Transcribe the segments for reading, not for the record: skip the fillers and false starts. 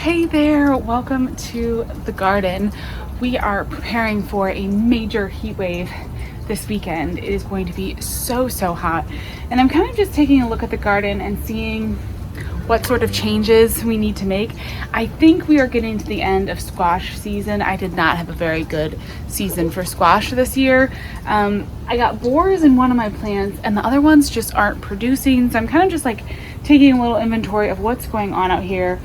Hey there, welcome to the garden. We are preparing for a major heat wave this weekend. It is going to be so hot. And I'm kind of just taking a look at the garden and seeing what sort of changes we need to make. I think we are getting to the end of squash season. I did not have a very good season for squash this year. I got borers in one of my plants and the other ones just aren't producing. So I'm kind of just like taking a little inventory of what's going on out here,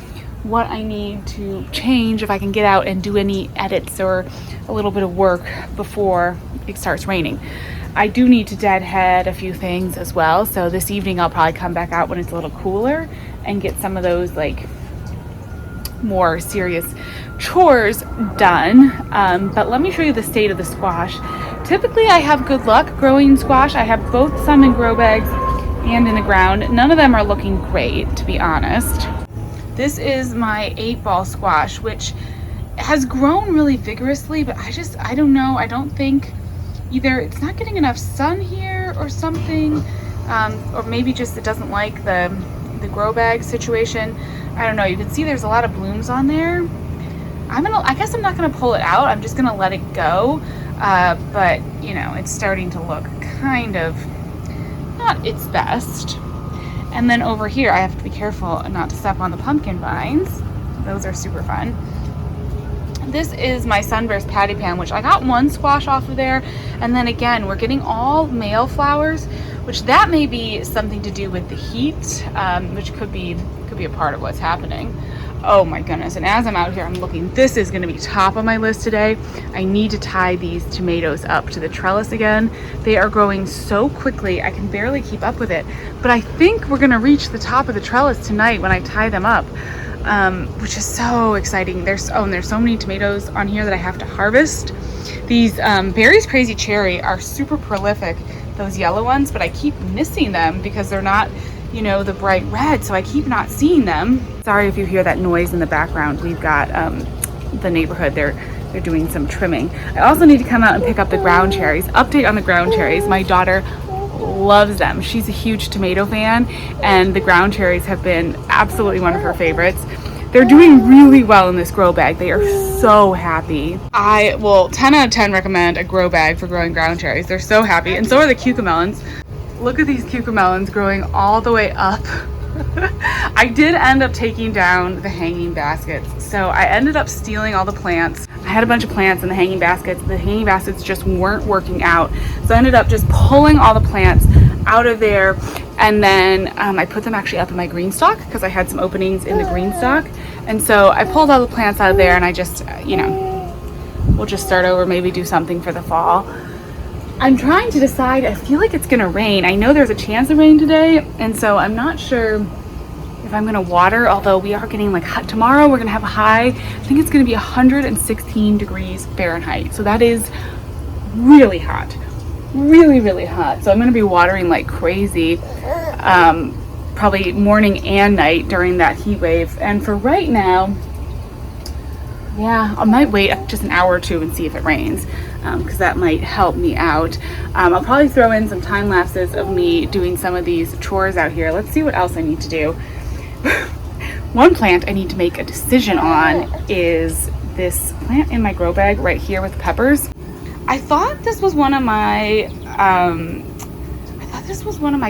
what I need to change, if I can get out and do any edits or a little bit of work before it starts raining. I do need to deadhead a few things as well. So this evening I'll probably come back out when it's a little cooler and get some of those like more serious chores done. But let me show you the state of the squash. Typically I have good luck growing squash. I have both some in grow bags and in the ground. None of them are looking great, to be honest. This is my 8-ball squash, which has grown really vigorously, but I don't know. I don't think either it's not getting enough sun here or something, or maybe just it doesn't like the grow bag situation. I don't know. You can see there's a lot of blooms on there. I guess I'm not gonna pull it out. I'm just gonna let it go. But you know, it's starting to look kind of not its best. And then over here, I have to be careful not to step on the pumpkin vines. Those are super fun. This is my sunburst patty pan, which I got one squash off of there. And then again, we're getting all male flowers, which that may be something to do with the heat, which could be a part of what's happening. Oh my goodness. And as I'm out here, I'm looking, this is gonna be top of my list today. I need to tie these tomatoes up to the trellis again. They are growing so quickly, I can barely keep up with it. But I think we're gonna reach the top of the trellis tonight when I tie them up, which is so exciting. There's so many tomatoes on here that I have to harvest. These Berry's Crazy Cherry are super prolific, those yellow ones, but I keep missing them because they're not, you know, the bright red, so I keep not seeing them. Sorry if you hear that noise in the background. We've got the neighborhood, they're doing some trimming. I also need to come out and pick up the ground cherries. Update on the ground cherries. My daughter loves them. She's a huge tomato fan, and the ground cherries have been absolutely one of her favorites. They're doing really well in this grow bag. They are so happy. I will 10 out of 10 recommend a grow bag for growing ground cherries. They're so happy, and so are the cucamelons. Look at these cucamelons growing all the way up. I did end up taking down the hanging baskets. So I ended up stealing all the plants. I had a bunch of plants in the hanging baskets. The hanging baskets just weren't working out. So I ended up just pulling all the plants out of there. And then I put them actually up in my green stock because I had some openings in the green stock. And so I pulled all the plants out of there, and I just, you know, we'll just start over, maybe do something for the fall. I'm trying to decide. I feel like it's gonna rain. I know there's a chance of rain today, and so I'm not sure if I'm gonna water, although we are getting like hot. Tomorrow we're gonna have a high, I think it's gonna be 116 degrees Fahrenheit. So that is really hot, really hot. So I'm gonna be watering like crazy, probably morning and night during that heat wave. And for right now, yeah, I might wait just an hour or two and see if it rains, because that might help me out. I'll probably throw in some time lapses of me doing some of these chores out here. Let's see what else I need to do. One plant I need to make a decision on is this plant in my grow bag right here with the peppers. I thought this was one of my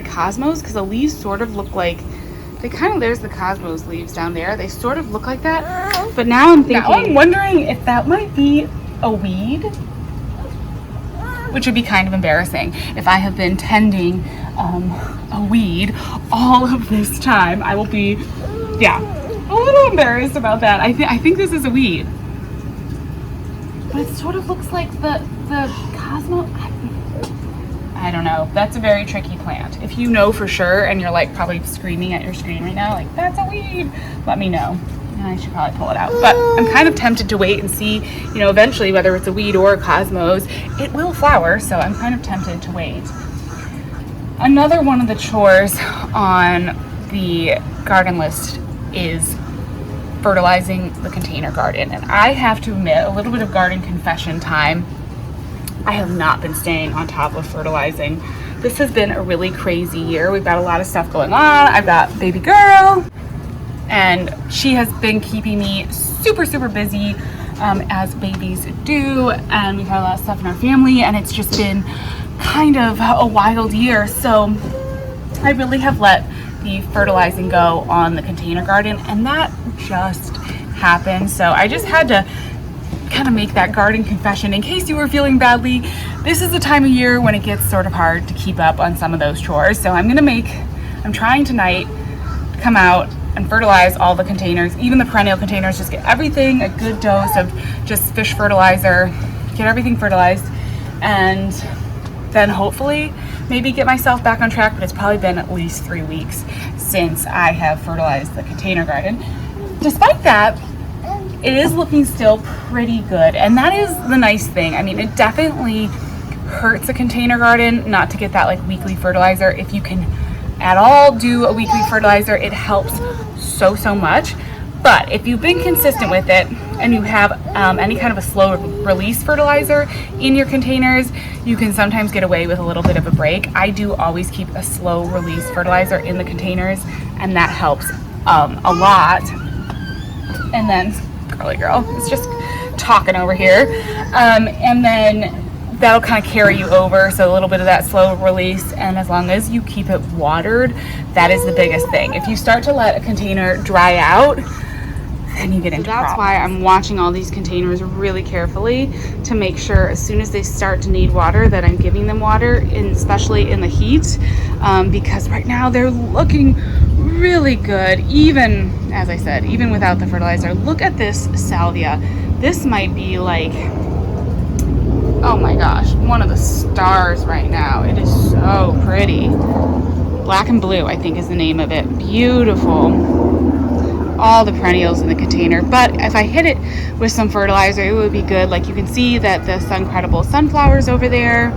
cosmos, because the leaves sort of look like there's the cosmos leaves down there. They sort of look like that. But now I'm thinking, now I'm wondering if that might be a weed, which would be kind of embarrassing if I have been tending a weed all of this time. I will be, yeah, a little embarrassed about that. I think this is a weed, but it sort of looks like the cosmo. I don't know. That's a very tricky plant. If you know for sure and you're like probably screaming at your screen right now, like, that's a weed, let me know. And I should probably pull it out. But I'm kind of tempted to wait and see, you know, eventually whether it's a weed or a cosmos, it will flower. So I'm kind of tempted to wait. Another one of the chores on the garden list is fertilizing the container garden. And I have to admit, a little bit of garden confession time. I have not been staying on top of fertilizing. This has been a really crazy year. We've got a lot of stuff going on. I've got baby girl, and she has been keeping me super, super busy, as babies do, and we've had a lot of stuff in our family, and it's just been kind of a wild year. So I really have let the fertilizing go on the container garden, and that just happened. So I just had to kind of make that garden confession in case you were feeling badly. This is the time of year when it gets sort of hard to keep up on some of those chores. So I'm trying tonight to come out and fertilize all the containers, even the perennial containers, just get everything, a good dose of just fish fertilizer, get everything fertilized, and then hopefully maybe get myself back on track. But it's probably been at least 3 weeks since I have fertilized the container garden. Despite that, it is looking still pretty good, and that is the nice thing. I mean, it definitely hurts a container garden not to get that like weekly fertilizer. If you can at all do a weekly fertilizer, it helps so much. But if you've been consistent with it and you have any kind of a slow release fertilizer in your containers, you can sometimes get away with a little bit of a break. I do always keep a slow release fertilizer in the containers, and that helps a lot. And then girly girl is just talking over here, and then that'll kind of carry you over. So a little bit of that slow release, and as long as you keep it watered, that is the biggest thing. If you start to let a container dry out, then you get into problems. That's why I'm watching all these containers really carefully to make sure as soon as they start to need water that I'm giving them water, especially in the heat, because right now they're looking really good, even, as I said, even without the fertilizer. Look at this salvia. This might be like, oh my gosh, one of the stars right now. It is so pretty. Black and Blue, I think, is the name of it. Beautiful. All the perennials in the container, but if I hit it with some fertilizer, it would be good. Like you can see that the Suncredible sunflowers over there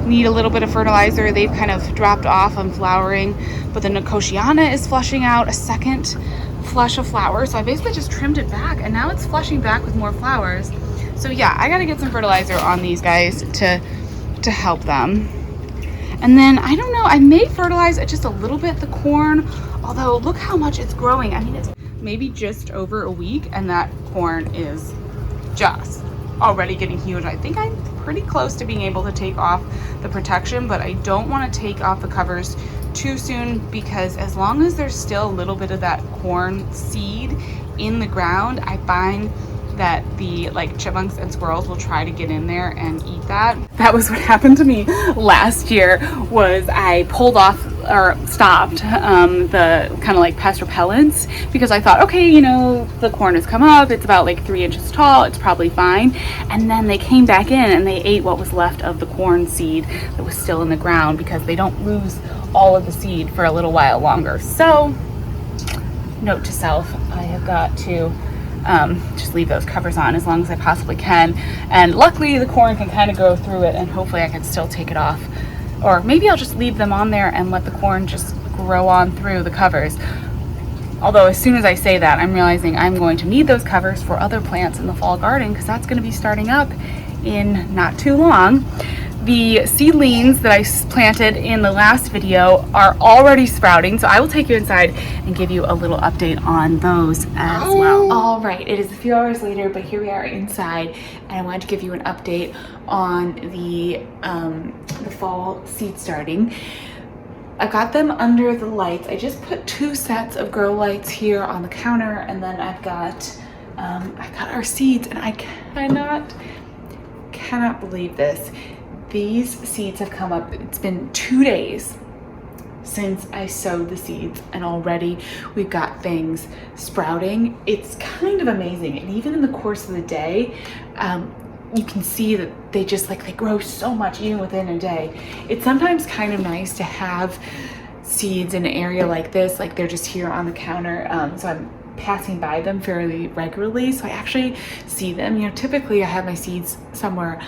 need a little bit of fertilizer. They've kind of dropped off on flowering, but the Nicotiana is flushing out a second flush of flowers. So I basically just trimmed it back, and now it's flushing back with more flowers. So yeah, I got to get some fertilizer on these guys to help them. And then I don't know, I may fertilize just a little bit the corn, although look how much it's growing. I mean, it's maybe just over a week, and that corn is just already getting huge. I think I'm pretty close to being able to take off the protection, but I don't want to take off the covers too soon, because as long as there's still a little bit of that corn seed in the ground, I find that the chipmunks and squirrels will try to get in there and eat that. That was what happened to me last year. Was I pulled off or stopped the kind of pest repellents, because I thought, okay, you know, the corn has come up, it's about 3 inches tall, it's probably fine. And then they came back in and they ate what was left of the corn seed that was still in the ground, because they don't lose all of the seed for a little while longer. So note to self, I have got to just leave those covers on as long as I possibly can. And luckily the corn can kind of go through it, and hopefully I can still take it off. Or maybe I'll just leave them on there and let the corn just grow on through the covers. Although as soon as I say that, I'm realizing I'm going to need those covers for other plants in the fall garden, because that's going to be starting up in not too long. The seedlings that I planted in the last video are already sprouting, so I will take you inside and give you a little update on those as well. All right, it is a few hours later, but here we are inside, and I wanted to give you an update on the fall seed starting. I got them under the lights. I just put 2 sets of grow lights here on the counter, and then I've got our seeds, and I cannot believe this. These seeds have come up. It's been 2 days since I sowed the seeds, and already we've got things sprouting. It's kind of amazing. And even in the course of the day, you can see that they just they grow so much even within a day. It's sometimes kind of nice to have seeds in an area like this, they're just here on the counter. So I'm passing by them fairly regularly, so I actually see them. You know, typically I have my seeds somewhere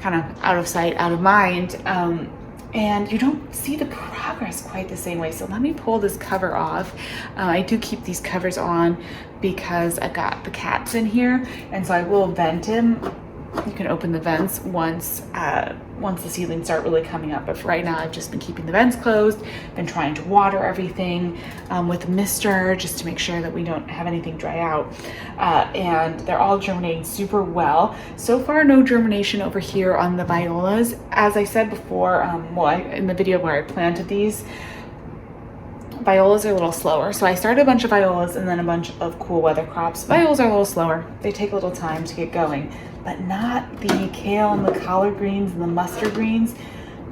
kind of out of sight, out of mind, and you don't see the progress quite the same way. So let me pull this cover off. I do keep these covers on because I've got the cats in here, and so I will vent him you can open the vents once the seedlings start really coming up. But for right now, I've just been keeping the vents closed, been trying to water everything with mister just to make sure that we don't have anything dry out. And they're all germinating super well. So far, no germination over here on the violas. As I said before, in the video where I planted these, violas are a little slower. So I started a bunch of violas and then a bunch of cool weather crops. Violas are a little slower. They take a little time to get going, but not the kale and the collard greens and the mustard greens.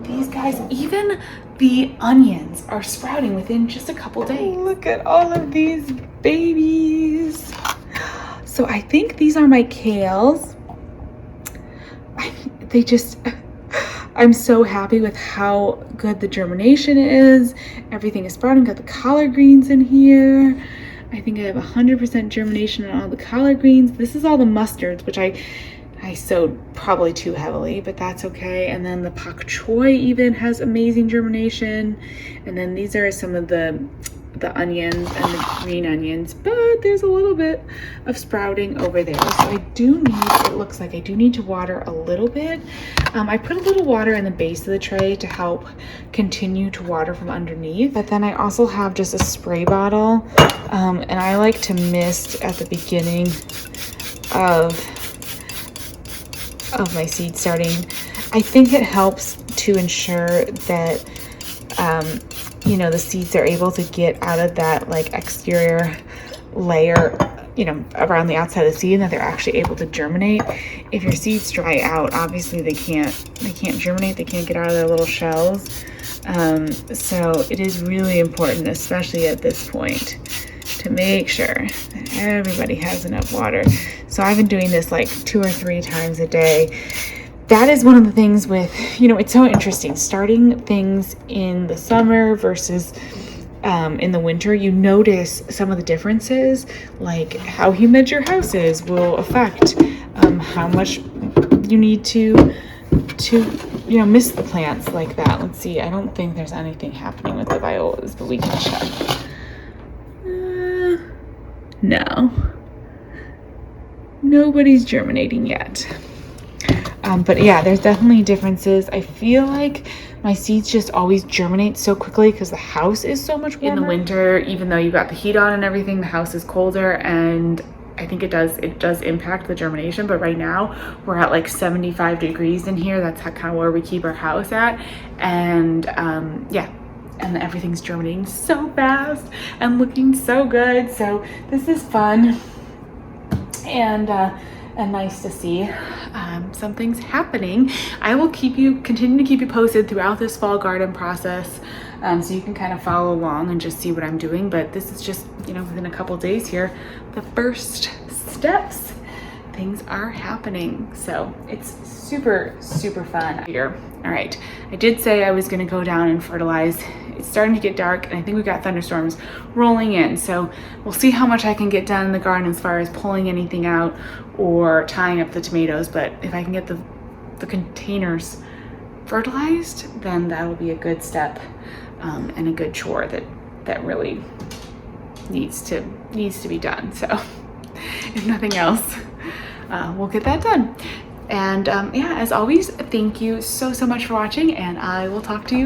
These guys, even the onions are sprouting within just a couple days. Look at all of these babies. So I think these are my kales. I'm so happy with how good the germination is. Everything is sprouting. Got the collard greens in here. I think I have 100% germination on all the collard greens. This is all the mustards, which I sowed probably too heavily, but that's okay. And then the pak choi even has amazing germination. And then these are some of the onions and the green onions, but there's a little bit of sprouting over there. So it looks like I do need to water a little bit. I put a little water in the base of the tray to help continue to water from underneath. But then I also have just a spray bottle, and I like to mist at the beginning of my seed starting. I think it helps to ensure that the seeds are able to get out of that like exterior layer, around the outside of the seed, and that they're actually able to germinate. If your seeds dry out, obviously they can't germinate, they can't get out of their little shells. So it is really important, especially at this point, to make sure that everybody has enough water. So I've been doing this like 2 or 3 times a day. That is one of the things with, it's so interesting starting things in the summer versus in the winter. You notice some of the differences, like how humid your house is will affect how much you need to mist the plants like that. Let's see, I don't think there's anything happening with the violas, but we can check. No, nobody's germinating yet. But yeah, there's definitely differences. I feel like my seeds just always germinate so quickly because the house is so much warmer. In the winter, even though you got the heat on and everything, the house is colder, and I think it does impact the germination. But right now we're at like 75 degrees in here. That's kind of where we keep our house at. And yeah, and everything's germinating so fast and looking so good. So this is fun and nice to see something's happening. I will continue to keep you posted throughout this fall garden process, so you can kind of follow along and just see what I'm doing. But this is just, within a couple days here, the first steps. Things are happening, so it's super, super fun here. All right, I did say I was going to go down and fertilize. It's starting to get dark, and I think we've got thunderstorms rolling in, so we'll see how much I can get done in the garden as far as pulling anything out or tying up the tomatoes. But if I can get the containers fertilized, then that will be a good step and a good chore that really needs to be done. So if nothing else, we'll get that done. And yeah, as always, thank you so much for watching, and I will talk to you